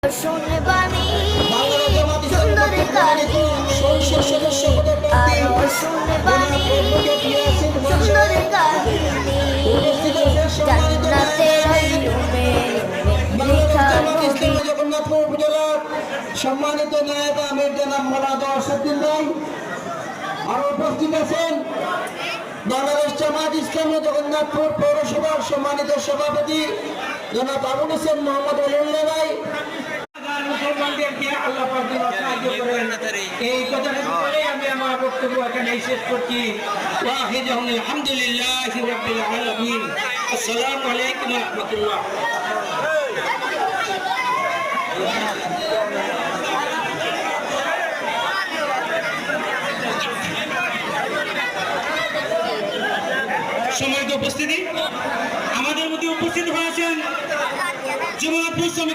শুনে বাণী সুন্দর কাহিনী আরো শুনে বাণী সুন্দর কাহিনী জান্নাতের আইয়ুবে লেখা নবী। জগন্নাথপুর উপজেলার সম্মানিত নায়ক আমির জনাব মোলাদ অরশদুদ্দিন ভাই আর উপস্থিত আছেন বাংলাদেশ জামাত ইসলামী জগন্নাথপুর পৌরসভার সম্মানিত সভাপতি জনাব আবুল হোসেন মোহাম্মদ আলিউল্লাহ ভাই। এই কথাটা বলে আমি আমার বক্তব্য এখানে শেষ করছি। আলহামদুলিল্লাহি রাব্বিল আলামিন। আসসালামু আলাইকুম ওয়া রাহমাতুল্লাহ। সম্মানিত উপস্থিতি, আমাদের মধ্যে উপস্থিত হয়েছেন জামাত ইসলামী